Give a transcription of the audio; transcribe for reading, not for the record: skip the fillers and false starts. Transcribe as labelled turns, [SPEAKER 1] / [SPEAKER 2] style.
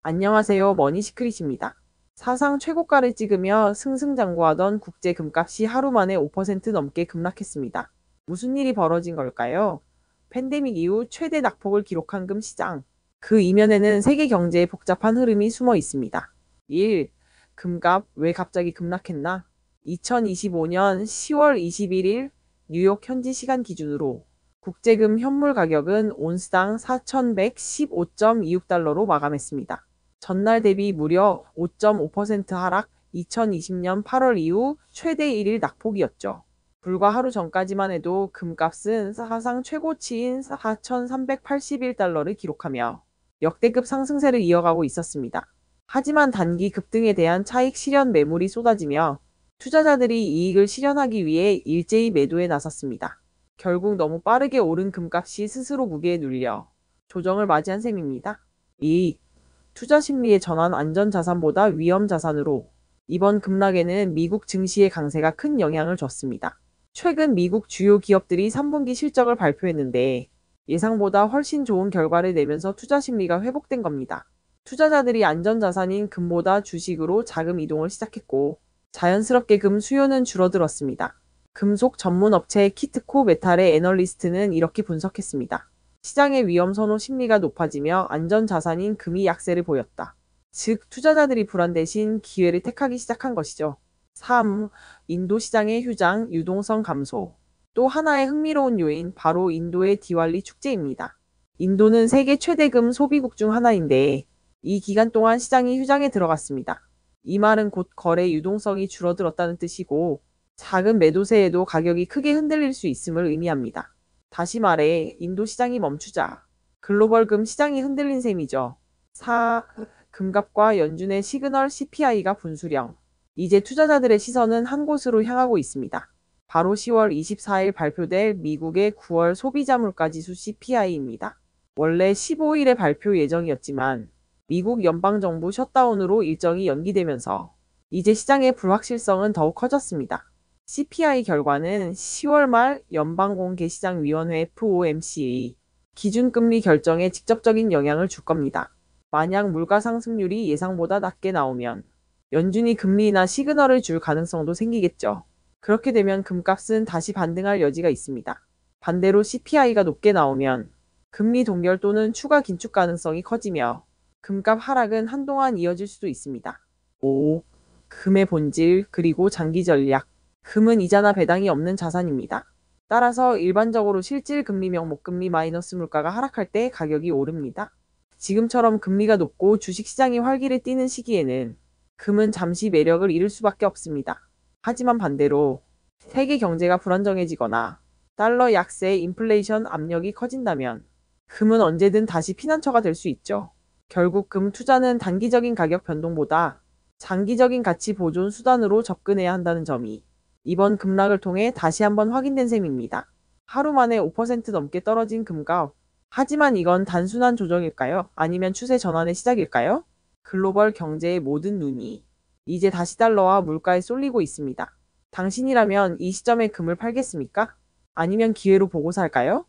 [SPEAKER 1] 안녕하세요. 머니시크릿입니다. 사상 최고가를 찍으며 승승장구하던 국제 금값이 하루 만에 5% 넘게 급락했습니다. 무슨 일이 벌어진 걸까요? 팬데믹 이후 최대 낙폭을 기록한 금 시장. 그 이면에는 세계 경제의 복잡한 흐름이 숨어 있습니다. 1. 금값 왜 갑자기 급락했나? 2025년 10월 21일 뉴욕 현지 시간 기준으로 국제금 현물 가격은 온스당 4,115.26달러로 마감했습니다. 전날 대비 무려 5.5% 하락, 2020년 8월 이후 최대 1일 낙폭이었죠. 불과 하루 전까지만 해도 금값은 사상 최고치인 4,381달러를 기록하며 역대급 상승세를 이어가고 있었습니다. 하지만 단기 급등에 대한 차익 실현 매물이 쏟아지며 투자자들이 이익을 실현하기 위해 일제히 매도에 나섰습니다. 결국 너무 빠르게 오른 금값이 스스로 무게에 눌려 조정을 맞이한 셈입니다. 2. 투자 심리의 전환 안전자산보다 위험자산으로. 이번 급락에는 미국 증시의 강세가 큰 영향을 줬습니다. 최근 미국 주요 기업들이 3분기 실적을 발표했는데 예상보다 훨씬 좋은 결과를 내면서 투자 심리가 회복된 겁니다. 투자자들이 안전자산인 금보다 주식으로 자금 이동을 시작했고 자연스럽게 금 수요는 줄어들었습니다. 금속 전문 업체 키트코 메탈의 애널리스트는 이렇게 분석했습니다. 시장의 위험 선호 심리가 높아지며 안전자산인 금이 약세를 보였다. 즉, 투자자들이 불안 대신 기회를 택하기 시작한 것이죠. 3. 인도 시장의 휴장, 유동성 감소. 또 하나의 흥미로운 요인, 바로 인도의 디왈리 축제입니다. 인도는 세계 최대 금 소비국 중 하나인데 이 기간 동안 시장이 휴장에 들어갔습니다. 이 말은 곧 거래 유동성이 줄어들었다는 뜻이고 작은 매도세에도 가격이 크게 흔들릴 수 있음을 의미합니다. 다시 말해 인도 시장이 멈추자 글로벌 금 시장이 흔들린 셈이죠. 4. 금값과 연준의 시그널 CPI가 분수령. 이제 투자자들의 시선은 한 곳으로 향하고 있습니다. 바로 10월 24일 발표될 미국의 9월 소비자 물가지수 CPI입니다. 원래 15일에 발표 예정이었지만 미국 연방정부 셧다운으로 일정이 연기되면서 이제 시장의 불확실성은 더욱 커졌습니다. CPI 결과는 10월 말 연방공개시장위원회 FOMC의 기준금리 결정에 직접적인 영향을 줄 겁니다. 만약 물가 상승률이 예상보다 낮게 나오면 연준이 금리 인하 시그널을 줄 가능성도 생기겠죠. 그렇게 되면 금값은 다시 반등할 여지가 있습니다. 반대로 CPI가 높게 나오면 금리 동결 또는 추가 긴축 가능성이 커지며 금값 하락은 한동안 이어질 수도 있습니다. 5. 금의 본질 그리고 장기 전략. 금은 이자나 배당이 없는 자산입니다. 따라서 일반적으로 실질 금리 명목 금리 마이너스 물가가 하락할 때 가격이 오릅니다. 지금처럼 금리가 높고 주식시장이 활기를 띠는 시기에는 금은 잠시 매력을 잃을 수밖에 없습니다. 하지만 반대로 세계 경제가 불안정해지거나 달러 약세, 인플레이션 압력이 커진다면 금은 언제든 다시 피난처가 될 수 있죠. 결국 금 투자는 단기적인 가격 변동보다 장기적인 가치 보존 수단으로 접근해야 한다는 점이 이번 급락을 통해 다시 한번 확인된 셈입니다. 하루 만에 5% 넘게 떨어진 금값. 하지만 이건 단순한 조정일까요? 아니면 추세 전환의 시작일까요? 글로벌 경제의 모든 눈이 이제 다시 달러와 물가에 쏠리고 있습니다. 당신이라면 이 시점에 금을 팔겠습니까? 아니면 기회로 보고 살까요?